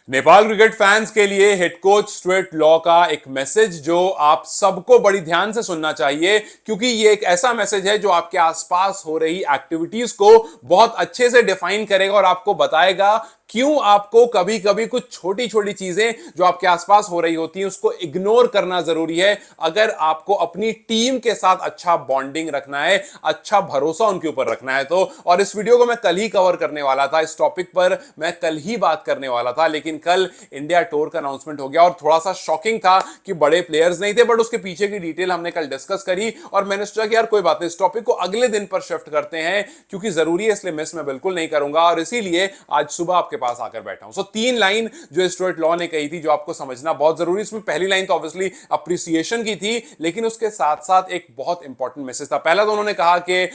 Nepal cricket fans के लिए head coach Stuart law का एक मैसेज जो आप सबको बड़ी ध्यान से सुनना चाहिए, क्योंकि ये एक ऐसा मैसेज है जो आपके आसपास हो रही एक्टिविटीज को बहुत अच्छे से डिफाइन करेगा और आपको बताएगा क्यों आपको कभी कभी कुछ छोटी छोटी चीजें जो आपके आसपास हो रही होती हैं उसको इग्नोर करना जरूरी है अगर आपको अपनी टीम के साथ अच्छा बॉन्डिंग रखना है, अच्छा भरोसा उनके ऊपर रखना है तो। और इस वीडियो को मैं कल ही कवर करने वाला था, इस टॉपिक पर मैं कल ही बात करने वाला था, लेकिन कल इंडिया टूर का अनाउंसमेंट हो गया और थोड़ा सा शॉकिंग था कि बड़े प्लेयर्स नहीं थे, बट उसके पीछे की डिटेल हमने कल डिस्कस करी और मैंने सोचा कि यार कोई बात नहीं, इस टॉपिक को अगले दिन पर शिफ्ट करते हैं क्योंकि जरूरी है, इसलिए मिस मैं बिल्कुल नहीं करूंगा और इसीलिए आज सुबह आपके पास आकर बैठा हूं। सो 3 लाइन जो स्टुअर्ट लॉ ने कही थी जो आपको समझना बहुत जरूरी है। इसमें पहली लाइन तो ऑब्वियसली अप्रिसिएशन की थी, लेकिन उसके साथ साथ एक बहुत इंपॉर्टेंट मैसेज था। पहला तो उन्होंने कहा कि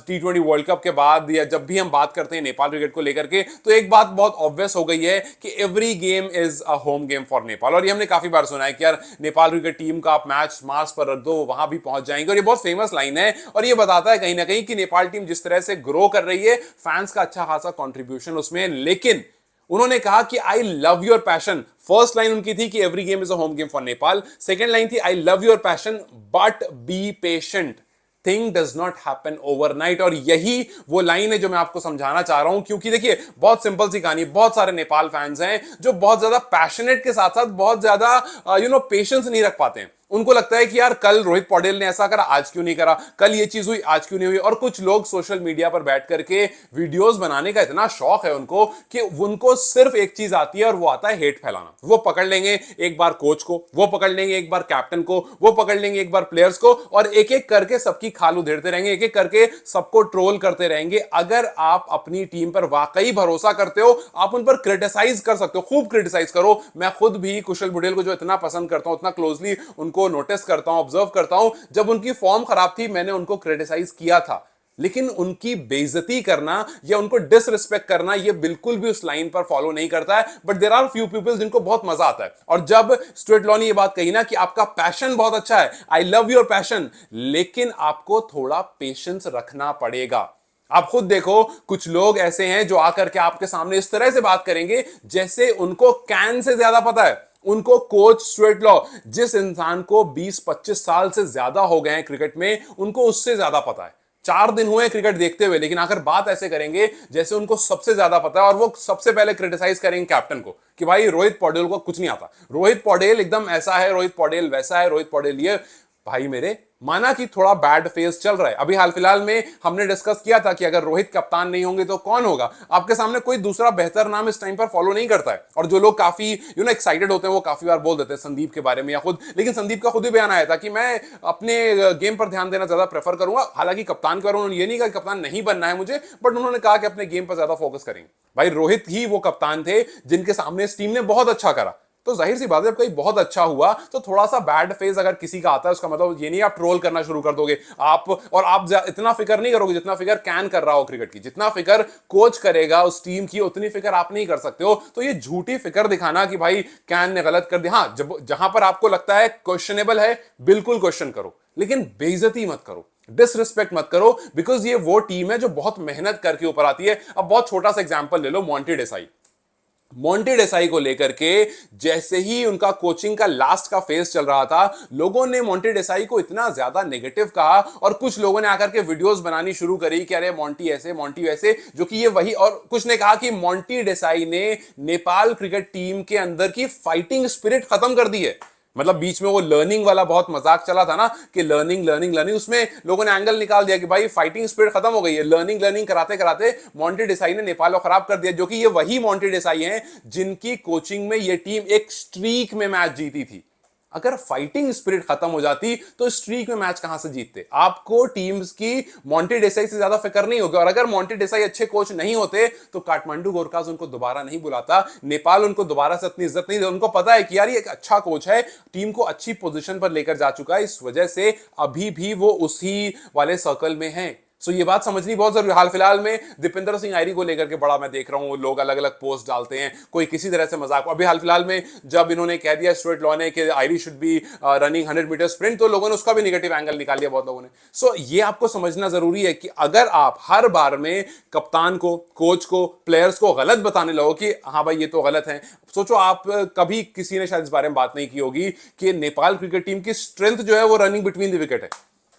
T20 वर्ल्ड कप के बाद या जब भी हम बात करते हैं नेपाल क्रिकेट को लेकर के तो एक बात बहुत ऑब्वियस हो गई है कि every game is a home game for Nepal. और ये हमने काफी बार सुना है कि यार नेपाल क्रिकेट टीम का आप मैच मार्च पर रख दो, वहां भी पहुंच जाएंगे, और ये बहुत फेमस लाइन है और ये बताता है कहीं ना कहीं कि नेपाल टीम जिस तरह से ग्रो कर रही है, फैंस का अच्छा खासा कंट्रीब्यूशन उसमें। लेकिन उन्होंने कहा कि I love your passion. First line उनकी थी कि every game is a home game for Nepal. Second line थी I love your passion but be patient, thing does not happen overnight. और यही वो लाइन है जो मैं आपको समझाना चाह रहा हूं, क्योंकि देखिए बहुत सिंपल सी कहानी, बहुत सारे नेपाल फैंस हैं जो बहुत ज्यादा पैशनेट के साथ साथ बहुत ज्यादा पेशेंस नहीं रख पाते हैं। उनको लगता है कि यार कल रोहित पौडेल ने ऐसा करा, आज क्यों नहीं करा, कल ये चीज हुई, आज क्यों नहीं हुई। और कुछ लोग सोशल मीडिया पर बैठ करके वीडियोस बनाने का इतना शौक है उनको कि उनको सिर्फ एक चीज आती है और वो आता है हेट फैलाना। वो पकड़ लेंगे एक बार कोच को, वो पकड़ लेंगे एक बार कैप्टन को, वो पकड़ लेंगे एक बार प्लेयर्स को और एक एक करके सबकी खाल उधेड़ते रहेंगे, एक एक करके सबको ट्रोल करते रहेंगे। अगर आप अपनी टीम पर वाकई भरोसा करते हो, आप उन पर क्रिटिसाइज कर सकते हो, खूब क्रिटिसाइज करो। मैं खुद भी कुशल बुटेल को जो इतना पसंद करता हूं, इतना क्लोजली उनको नोटिस करता हूं, ऑब्जर्व करता हूं, जब उनकी फॉर्म खराब थी मैंने उनको क्रिटिसाइज किया था, लेकिन उनकी बेइज्जती करना या उनको डिसरिस्पेक्ट करना ये बिल्कुल भी उस लाइन पर फॉलो नहीं करता है। But there are few people जिनको बहुत मजा आता है। और जब स्टुअर्ट लॉ ने ये बात कही ना कि आपका पैशन बहुत अच्छा है, आई लव योर पैशन, लेकिन आपको थोड़ा पेशेंस रखना पड़ेगा। आप खुद देखो कुछ लोग ऐसे हैं जो आकर के आपके सामने इस तरह से बात करेंगे जैसे उनको कैन से ज्यादा पता है। उनको कोच स्टुअर्ट लॉ, जिस इंसान को 20-25 साल से ज्यादा हो गए हैं क्रिकेट में, उनको उससे ज्यादा पता है। 4 दिन हुए क्रिकेट देखते हुए, लेकिन आकर बात ऐसे करेंगे जैसे उनको सबसे ज्यादा पता है। और वो सबसे पहले क्रिटिसाइज करेंगे कैप्टन को कि भाई रोहित पौडेल को कुछ नहीं आता, रोहित पौडेल एकदम ऐसा है, रोहित पौडेल वैसा है, रोहित पौडेल ये। भाई मेरे, माना कि थोड़ा बैड फेज चल रहा है, अभी हाल फिलहाल में हमने डिस्कस किया था कि अगर रोहित कप्तान नहीं होंगे तो कौन होगा। आपके सामने कोई दूसरा बेहतर नाम इस टाइम पर फॉलो नहीं करता है। और जो लोग काफी एक्साइटेड होते हैं वो काफी बार बोल देते हैं संदीप के बारे में या खुद, लेकिन संदीप का खुद ही बयान आया था कि मैं अपने गेम पर ध्यान देना ज्यादा प्रेफर करूंगा। हालांकि कप्तान के बारे में उन्होंने ये नहीं कहा कि कप्तान नहीं बनना है मुझे, बट उन्होंने कहा कि अपने गेम पर ज्यादा फोकस करेंगे। भाई रोहित ही वो कप्तान थे जिनके सामने इस टीम ने बहुत अच्छा करा, तो जाहिर सी बात है जब कहीं बहुत अच्छा हुआ तो थोड़ा सा बैड फेज अगर किसी का आता है उसका मतलब ये नहीं आप ट्रोल करना शुरू कर दोगे आप, और आप इतना फिक्र नहीं करोगे जितना फिक्र कैन कर रहा हो क्रिकेट की, जितना फिक्र कोच करेगा उस टीम की उतनी फिक्र आप नहीं कर सकते हो। तो ये झूठी फिक्र दिखाना कि भाई कैन ने गलत कर दिया, हाँ जब जहां पर आपको लगता है क्वेश्चनेबल है बिल्कुल क्वेश्चन करो, लेकिन बेइज्जती मत करो, डिसरिस्पेक्ट मत करो, बिकॉज ये वो टीम है जो बहुत मेहनत करके ऊपर आती है। अब बहुत छोटा सा एग्जांपल ले लो, मोंटी देसाई। मोंटी देसाई को लेकर के जैसे ही उनका कोचिंग का लास्ट का फेज चल रहा था, लोगों ने मोंटी देसाई को इतना ज्यादा नेगेटिव कहा और कुछ लोगों ने आकर के वीडियोस बनानी शुरू करी कि अरे मोंटी ऐसे मोंटी वैसे, जो कि ये वही, और कुछ ने कहा कि मोंटी देसाई ने नेपाल क्रिकेट टीम के अंदर की फाइटिंग स्पिरिट खत्म कर दी है। मतलब बीच में वो लर्निंग वाला बहुत मजाक चला था ना कि लर्निंग लर्निंग लर्निंग, उसमें लोगों ने एंगल निकाल दिया कि भाई फाइटिंग स्पिरिट खत्म हो गई है। लर्निंग लर्निंग कराते कराते मोंटी देसाई ने नेपाल को खराब कर दिया, जो कि ये वही मोंटी देसाई हैं जिनकी कोचिंग में ये टीम एक स्ट्रीक में मैच जीती थी। अगर फाइटिंग स्पिरिट खत्म हो जाती तो स्ट्रीक में मैच कहां से जीतते। आपको टीम्स की मोंटी देसाई से ज्यादा फिक्र नहीं होगी, और अगर मोंटी देसाई अच्छे कोच नहीं होते तो काठमांडू गोरखास उनको दोबारा नहीं बुलाता, नेपाल उनको दोबारा से इतनी इज्जत नहीं दे। उनको पता है कि यार ये एक अच्छा कोच है, टीम को अच्छी पोजीशन पर लेकर जा चुका है, इस वजह से अभी भी वो उसी वाले सर्कल में है। सो ये बात समझनी बहुत जरूरी है। हाल फिलहाल में दीपेंद्र सिंह आयरी को लेकर के बड़ा मैं देख रहा हूँ, लोग अलग अलग पोस्ट डालते हैं, कोई किसी तरह से मजाक। अभी हाल फिलहाल में जब इन्होंने कह दिया स्टुअर्ट लॉ ने कि आयरी should be running 100 metre sprint, तो लोगों ने उसका भी निगेटिव एंगल निकाल लिया बहुत लोगों ने। सो ये आपको समझना जरूरी है कि अगर आप हर बार में कप्तान को, कोच को, प्लेयर्स को गलत बताने लगो कि हाँ भाई ये तो गलत है। सोचो आप, कभी किसी ने शायद इस बारे में बात नहीं की होगी कि नेपाल क्रिकेट टीम की स्ट्रेंथ जो है वो रनिंग बिटवीन द विकेट है।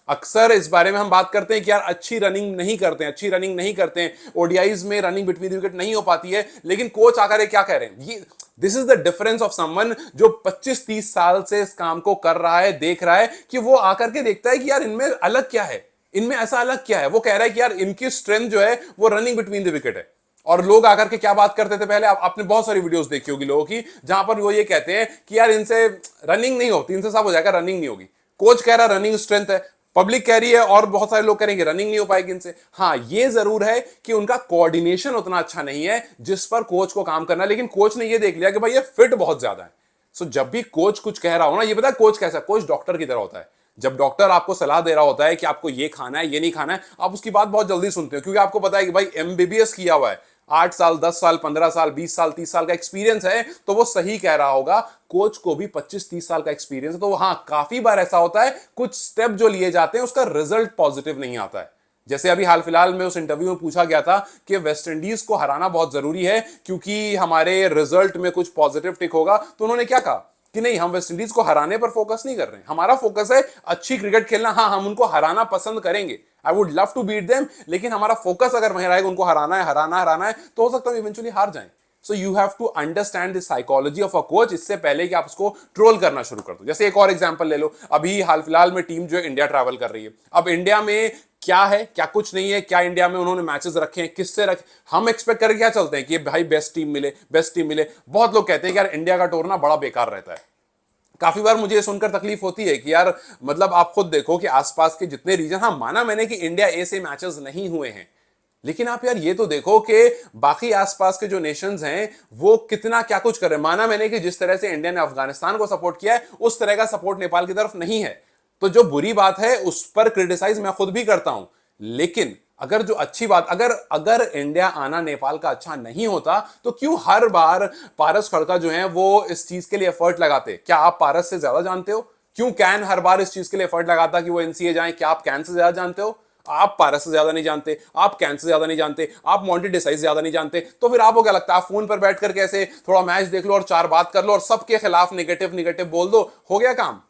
अक्सर इस बारे में हम बात करते हैं कि यार अच्छी रनिंग नहीं करते हैं, अच्छी रनिंग नहीं करते हैं, ओडीआईज में रनिंग बिटवीन द विकेट नहीं हो पाती है, लेकिन कोच आकर ये क्या कह रहे हैं, ये this is the difference of someone जो 25-30 साल से इस काम को कर रहा है, देख रहा है, कि वो आकर के देखता है कि यार इनमें अलग क्या है, इनमें ऐसा अलग क्या है। वो कह रहा है कि यार इनकी स्ट्रेंथ जो है वो रनिंग बिटवीन द विकेट है। और लोग आकर के क्या बात करते थे पहले, आपने बहुत सारी वीडियोस देखी होगी लोगों की, जहां पर वो ये कहते हैं कि यार इनसे रनिंग नहीं होती, इनसे सब हो जाएगा, रनिंग नहीं होगी। कोच कह रहा है रनिंग स्ट्रेंथ है, पब्लिक कह रही है और बहुत सारे लोग करेंगे रनिंग नहीं हो पाएगी इनसे। हाँ ये जरूर है कि उनका कोऑर्डिनेशन उतना अच्छा नहीं है जिस पर कोच को काम करना है, लेकिन कोच ने ये देख लिया कि भाई ये फिट बहुत ज्यादा है। सो जब भी कोच कुछ कह रहा हो ना, ये पता है कोच कैसा, कोच डॉक्टर की तरह होता है। जब डॉक्टर आपको सलाह दे रहा होता है कि आपको ये खाना है, ये नहीं खाना है, आप उसकी बात बहुत जल्दी सुनते हो, क्योंकि आपको पता है कि भाई एमबीबीएस किया हुआ है, 8 साल, 10 साल, 15 साल, 20 साल, 30 साल का एक्सपीरियंस है, तो वो सही कह रहा होगा। कोच को भी 25-30 साल का एक्सपीरियंस है, तो हाँ काफी बार ऐसा होता है कुछ स्टेप जो लिए जाते हैं उसका रिजल्ट पॉजिटिव नहीं आता है। जैसे अभी हाल फिलहाल में उस इंटरव्यू में पूछा गया था कि वेस्ट इंडीज को हराना बहुत जरूरी है क्योंकि हमारे रिजल्ट में कुछ पॉजिटिव टिक होगा, तो उन्होंने क्या कहा कि नहीं, हम वेस्ट इंडीज को हराने पर फोकस नहीं कर रहे हैं, हमारा फोकस है अच्छी क्रिकेट खेलना। हाँ हम उनको हराना पसंद करेंगे, I would love to beat them, लेकिन हमारा फोकस अगर वहीं रहेगा उनको हराना है, हराना हराना है, तो हो सकता है इवेंचुअली हार जाएं। So you have to understand the psychology of a coach इससे पहले कि आप उसको ट्रोल करना शुरू कर दो। जैसे एक और एग्जांपल ले लो, अभी हाल फिलहाल में टीम जो है इंडिया ट्रैवल कर रही है। अब इंडिया में क्या है, क्या कुछ नहीं है, क्या इंडिया में उन्होंने मैचेस रखे हैं, किससे रखे, हम एक्सपेक्ट करके क्या चलते हैं कि भाई बेस्ट टीम मिले, बेस्ट टीम मिले। बहुत लोग कहते हैं कि यार इंडिया का टूर ना बड़ा बेकार रहता है। काफी बार मुझे सुनकर तकलीफ होती है कि यार मतलब आप खुद देखो कि आसपास के जितने रीजन, हाँ माना मैंने कि इंडिया ए से मैचेस नहीं हुए हैं, लेकिन आप यार ये तो देखो कि बाकी आसपास के जो नेशंस हैं वो कितना क्या कुछ कर रहे हैं। माना मैंने कि जिस तरह से इंडिया ने अफगानिस्तान को सपोर्ट किया है उस तरह का सपोर्ट नेपाल की तरफ नहीं है, तो जो बुरी बात है उस पर क्रिटिसाइज मैं खुद भी करता हूं। लेकिन अगर जो अच्छी बात, अगर अगर इंडिया आना नेपाल का अच्छा नहीं होता तो क्यों हर बार पारस खड़का जो है वो इस चीज के लिए एफर्ट लगाते? क्या आप पारस से ज्यादा जानते हो? क्यों कैन हर बार इस चीज के लिए एफर्ट लगाता कि वो एनसीए जाए? क्या आप कैन से ज्यादा जानते हो? आप पारस से ज्यादा नहीं जानते, आप कैन से ज्यादा नहीं जानते, आप मॉन्टी डिसाई से ज्यादा नहीं जानते, तो फिर आपको क्या लगता है आप फोन पर बैठ कर कैसे थोड़ा मैच देख लो और 4 बात कर लो और सबके खिलाफ निगेटिव निगेटिव बोल दो, हो गया काम?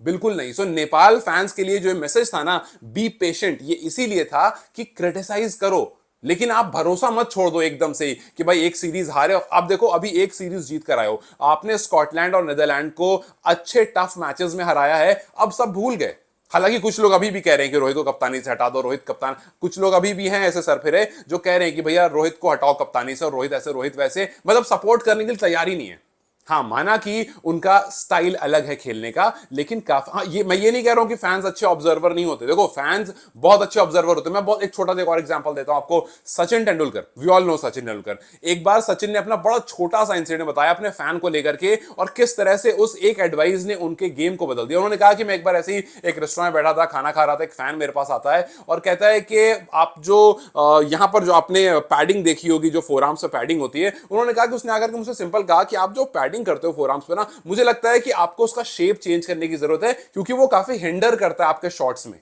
बिल्कुल नहीं। सो नेपाल फैंस के लिए जो मैसेज था ना, बी पेशेंट, ये इसीलिए था कि क्रिटिसाइज करो, लेकिन आप भरोसा मत छोड़ दो एकदम से कि भाई एक सीरीज हारे। आप देखो अभी एक सीरीज जीत कर आए हो, आपने स्कॉटलैंड और नीदरलैंड को अच्छे टफ मैचेस में हराया है, अब सब भूल गए। हालांकि कुछ लोग अभी भी कह रहे हैं कि रोहित को कप्तानी से हटा दो, रोहित कप्तान, कुछ लोग अभी भी हैं ऐसे सरफिरे जो कह रहे हैं कि भैया रोहित को हटाओ कप्तानी से, और रोहित ऐसे रोहित वैसे, मतलब सपोर्ट करने के लिए तैयार ही नहीं है। हाँ माना कि उनका स्टाइल अलग है खेलने का, लेकिन काफी, हाँ ये मैं ये नहीं कह रहा हूं कि फैंस अच्छे ऑब्जर्वर नहीं होते, देखो फैंस बहुत अच्छे ऑब्जर्वर होते हैं। मैं बहुत एक छोटा सा एक और एग्जांपल देता हूं आपको। Sachin Tendulkar, we all know Sachin Tendulkar. एक बार सचिन ने अपना बड़ा छोटा सा इंसिडेंट बताया अपने फैन को लेकर के, और किस तरह से उस एक एडवाइस ने उनके गेम को बदल दिया। उन्होंने कहा कि मैं एक बार ऐसे ही एक रेस्टोरेंट में बैठा था, खाना खा रहा था, एक फैन मेरे पास आता है और कहता है कि आप जो यहां पर जो आपने पैडिंग देखी होगी, जो फोर आर्म्स पे पैडिंग होती है, उन्होंने कहा कि उसने आकर के मुझसे सिंपल कहा कि आप जो पैडिंग करते हो फोर आर्म्स पे ना, मुझे लगता है कि आपको उसका शेप चेंज करने की जरूरत है क्योंकि वो काफी हिंडर करता है आपके शॉट्स में।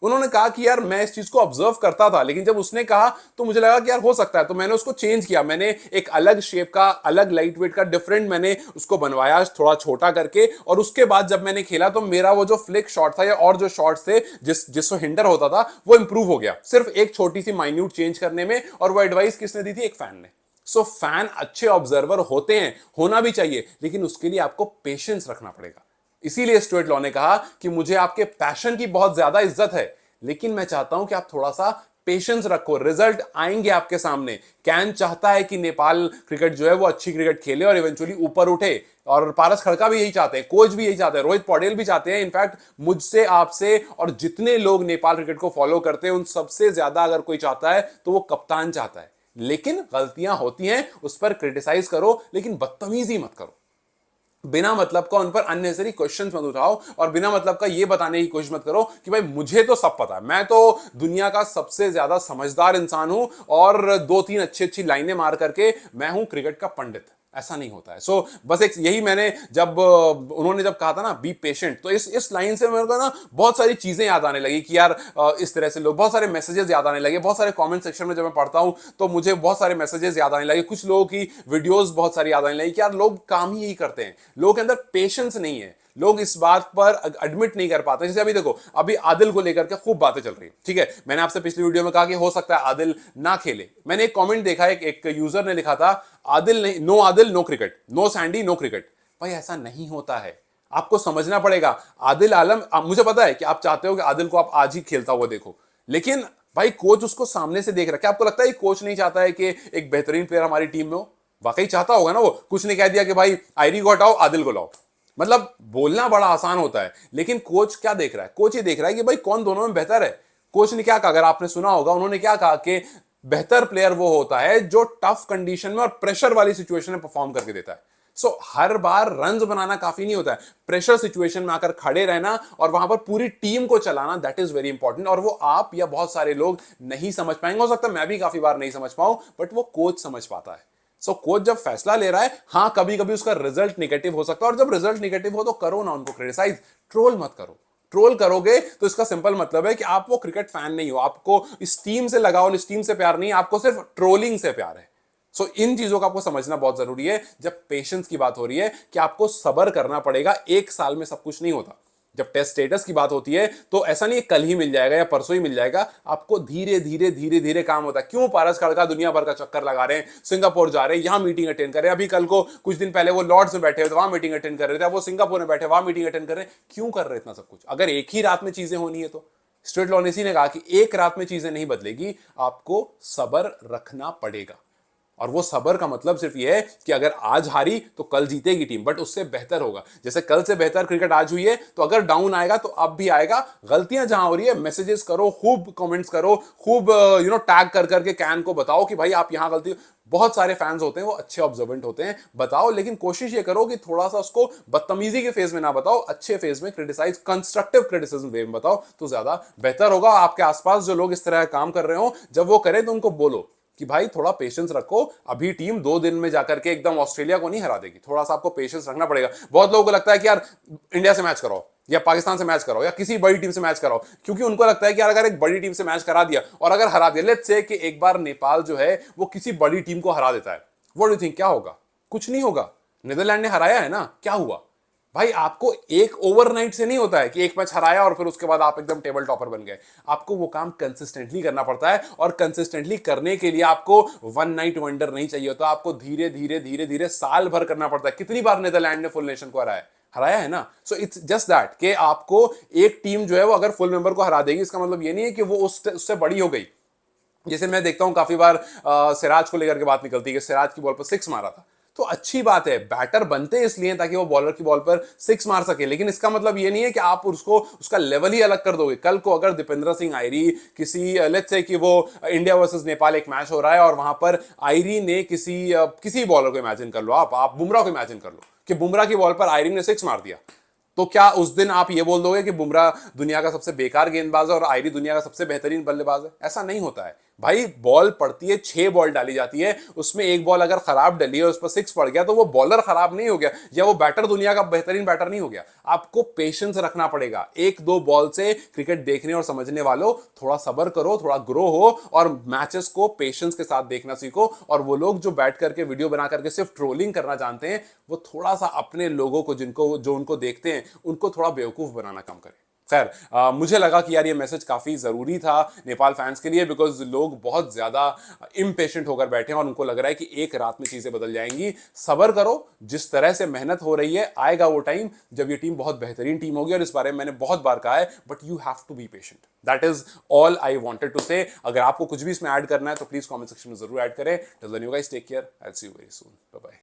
उन्होंने कहा कि यार मैं इस चीज को ऑब्जर्व करता था, लेकिन जब उसने कहा तो मुझे लगा कि यार हो सकता है, तो मैंने उसको चेंज किया, मैंने एक अलग शेप का, अलग लाइट वेट का, डिफरेंट मैंने उसको बनवाया, थोड़ा छोटा करके, और उसके बाद जब मैंने खेला तो मेरा वो जो फ्लिक शॉट था या और जो शॉट्स थे जिसको हिंडर होता था वो इंप्रूव हो गया, सिर्फ एक छोटी सी माइन्यूट चेंज करने में। और वो एडवाइस किसने दी थी? एक फैन ने। सो फैन अच्छे ऑब्जर्वर होते हैं, होना भी चाहिए, लेकिन उसके लिए आपको पेशेंस रखना पड़ेगा। इसीलिए स्टुअर्ट लॉ ने कहा कि मुझे आपके पैशन की बहुत ज्यादा इज्जत है, लेकिन मैं चाहता हूं कि आप थोड़ा सा पेशेंस रखो, रिजल्ट आएंगे आपके सामने। कैन चाहता है कि नेपाल क्रिकेट जो है वो अच्छी क्रिकेट खेले और इवेंचुअली ऊपर उठे, और पारस खड़का भी यही चाहते हैं, कोच भी यही चाहते हैं, रोहित पौडेल भी चाहते हैं। इनफैक्ट मुझसे, आपसे और जितने लोग नेपाल क्रिकेट को फॉलो करते हैं उन सबसे ज्यादा अगर कोई चाहता है तो वो कप्तान चाहता है। लेकिन गलतियां होती हैं, उस पर क्रिटिसाइज करो, लेकिन बदतमीजी मत करो। बिना मतलब का उन पर अननेसेसरी क्वेश्चंस मत उठाओ और बिना मतलब का ये बताने की कोशिश मत करो कि भाई मुझे तो सब पता है, मैं तो दुनिया का सबसे ज्यादा समझदार इंसान हूं और दो तीन अच्छी अच्छी लाइनें मार करके मैं हूं क्रिकेट का पंडित। ऐसा नहीं होता है। सो बस एक यही मैंने जब उन्होंने जब कहा था ना बी पेशेंट, तो इस लाइन से मेरे को ना बहुत सारी चीजें याद आने लगी कि यार इस तरह से लोग, बहुत सारे मैसेजेस याद आने लगे, बहुत सारे कमेंट सेक्शन में जब मैं पढ़ता हूं तो मुझे बहुत सारे मैसेजेस याद आने लगे, कुछ लोगों की वीडियोस बहुत सारी याद आने लगी कि यार लोग काम ही यही करते हैं, लोगों के अंदर पेशेंस नहीं है, लोग इस बात पर एडमिट नहीं कर पाते। जैसे अभी देखो, अभी आदिल को लेकर के खूब बातें चल रही, ठीक है, मैंने आपसे पिछली वीडियो में कहा कि हो सकता है आदिल ना खेले, मैंने एक कमेंट देखा, एक यूजर ने लिखा था आदिल नहीं, no Adil no cricket, no Sandy no cricket. भाई ऐसा नहीं होता है, आपको समझना पड़ेगा। आदिल आलम, मुझे पता है कि आप चाहते हो कि आदिल को आप आज ही खेलता हुआ देखो, लेकिन भाई कोच उसको सामने से देख रहा है। क्या आपको लगता है कोच नहीं चाहता है कि एक बेहतरीन प्लेयर हमारी टीम में हो? वाकई चाहता होगा ना वो। कुछ ने कह दिया कि भाई आयरी को हटाओ, आदिल को लाओ। मतलब बोलना बड़ा आसान होता है, लेकिन कोच क्या देख रहा है? कोच ये देख रहा है कि भाई कौन दोनों में बेहतर है। कोच ने क्या कहा, अगर आपने सुना होगा, उन्होंने क्या कहा कि बेहतर प्लेयर वो होता है जो टफ कंडीशन में और प्रेशर वाली सिचुएशन में परफॉर्म करके देता है। हर बार रन्स बनाना काफी नहीं होता है, प्रेशर सिचुएशन में आकर खड़े रहना और वहां पर पूरी टीम को चलाना, दैट इज वेरी इंपॉर्टेंट। और वो आप या बहुत सारे लोग नहीं समझ पाएंगे, हो सकता है मैं भी काफी बार नहीं समझ पाऊं, बट वो कोच समझ पाता है। कोच जब फैसला ले रहा है, हाँ कभी कभी उसका रिजल्ट निगेटिव हो सकता है, और जब रिजल्ट निगेटिव हो तो करो ना उनको क्रिटिसाइज, ट्रोल मत करो। ट्रोल करोगे तो इसका सिंपल मतलब है कि आप वो क्रिकेट फैन नहीं हो, आपको इस टीम से लगाओ, इस टीम से प्यार नहीं, आपको सिर्फ ट्रोलिंग से प्यार है। इन चीजों का आपको समझना बहुत जरूरी है जब पेशेंस की बात हो रही है, कि आपको सब्र करना पड़ेगा। एक साल में सब कुछ नहीं होता। जब टेस्ट स्टेटस की बात होती है तो ऐसा नहीं कल ही मिल जाएगा या परसों ही मिल जाएगा, आपको धीरे धीरे धीरे धीरे काम होता है। क्यों पारस खड़का दुनिया भर का चक्कर लगा रहे हैं, सिंगापुर जा रहे हैं, यहां मीटिंग अटेंड कर रहे हैं, अभी कल को कुछ दिन पहले वो लॉर्ड्स में बैठे हुए थे, वहां मीटिंग अटेंड कर रहे थे, वो सिंगापुर में बैठे वहां मीटिंग अटेंड कर रहे हैं। क्यों कर रहे हैं इतना सब कुछ? अगर एक ही रात में चीजें होनी है तो स्ट्रेट लॉनेसी ने कहा कि एक रात में चीजें नहीं बदलेगी, आपको सब्र रखना पड़ेगा। और वो सबर का मतलब सिर्फ ये है कि अगर आज हारी तो कल जीतेगी टीम, बट उससे बेहतर होगा। जैसे कल से बेहतर क्रिकेट आज हुई है, तो अगर डाउन आएगा तो अब भी आएगा। गलतियां जहां हो रही है, मैसेजेस करो, खूब कमेंट्स करो, खूब टैग कर करके कैन को बताओ कि भाई आप यहां गलती। बहुत सारे फैंस होते हैं, वो अच्छे ऑब्जर्वेंट होते हैं, बताओ, लेकिन कोशिश ये करो कि थोड़ा सा उसको बदतमीजी के फेज में ना बताओ, अच्छे फेज में क्रिटिसाइज, कंस्ट्रक्टिव क्रिटिसिज्म वे में बताओ, तो ज्यादा बेहतर होगा। आपके आसपास जो लोग इस तरह का काम कर रहे हो, जब वो करें तो उनको बोलो कि भाई थोड़ा पेशेंस रखो, अभी टीम 2 दिन में जाकर के एकदम ऑस्ट्रेलिया को नहीं हरा देगी, थोड़ा सा आपको पेशेंस रखना पड़ेगा। बहुत लोगों को लगता है कि यार इंडिया से मैच कराओ या पाकिस्तान से मैच कराओ या किसी बड़ी टीम से मैच कराओ, क्योंकि उनको लगता है कि यार अगर एक बड़ी टीम से मैच करा दिया और अगर हरा दिया, लेट्स से कि एक बार नेपाल जो है वो किसी बड़ी टीम को हरा देता है, व्हाट डू यू थिंक क्या होगा? कुछ नहीं होगा। नीदरलैंड ने हराया है ना, क्या हुआ? भाई आपको एक ओवरनाइट से नहीं होता है कि एक मैच हराया और फिर उसके बाद आप एकदम टेबल टॉपर बन गए। आपको वो काम कंसिस्टेंटली करना पड़ता है, और कंसिस्टेंटली करने के लिए आपको वन नाइट वंडर नहीं चाहिए होता, आपको धीरे धीरे धीरे धीरे साल भर करना पड़ता है। कितनी बार नीदरलैंड ने फुल नेशन को हराया है ना। इट्स जस्ट दैट कि आपको एक टीम जो है वो अगर फुल मेंबर को हरा देगी, इसका मतलब ये नहीं है कि वो उससे बड़ी हो गई। जैसे मैं देखता हूं काफी बार सिराज को लेकर के बात निकलती है कि सिराज की बॉल पर 6 मारा था, तो अच्छी बात है, बैटर बनते इसलिए ताकि वो बॉलर की बॉल पर 6 मार सके, लेकिन इसका मतलब ये नहीं है कि आप उसको उसका लेवल ही अलग कर दोगे। कल को अगर दीपेंद्र सिंह आयरी किसी, लेट्स से कि वो इंडिया वर्सेस नेपाल एक मैच हो रहा है और वहां पर आयरी ने किसी बॉलर को इमेजिन कर लो, आप बुमराह को इमेजिन कर लो कि बुमराह की बॉल पर आयरी ने 6 मार दिया, तो क्या उस दिन आप ये बोल दोगे कि बुमराह दुनिया का सबसे बेकार गेंदबाज है और आयरी दुनिया का सबसे बेहतरीन बल्लेबाज है? ऐसा नहीं होता है भाई। बॉल पड़ती है, 6 बॉल डाली जाती है, उसमें एक बॉल अगर खराब डली है, उस पर 6 पड़ गया, तो वो बॉलर खराब नहीं हो गया या वो बैटर दुनिया का बेहतरीन बैटर नहीं हो गया। आपको पेशेंस रखना पड़ेगा। 1-2 बॉल से क्रिकेट देखने और समझने वालों, थोड़ा सब्र करो, थोड़ा ग्रो हो और मैचेस को पेशेंस के साथ देखना सीखो। और वो लोग जो बैठ करके वीडियो बना करके सिर्फ ट्रोलिंग करना जानते हैं, वो थोड़ा सा अपने लोगों को जो उनको देखते हैं उनको थोड़ा बेवकूफ बनाना कम करें। खैर, मुझे लगा कि यार ये मैसेज काफी जरूरी था नेपाल फैंस के लिए, बिकॉज लोग बहुत ज्यादा इम्पेशेंट होकर बैठे हैं और उनको लग रहा है कि एक रात में चीजें बदल जाएंगी। सब्र करो, जिस तरह से मेहनत हो रही है, आएगा वो टाइम जब ये टीम बहुत बेहतरीन टीम होगी, और इस बारे में मैंने बहुत बार कहा है, but you have to be patient. That is all I wanted to say. अगर आपको कुछ भी इसमें ऐड करना है तो प्लीज कमेंट सेक्शन में जरूर ऐड करें। Till then you guys take care, I will see you very soon, bye bye.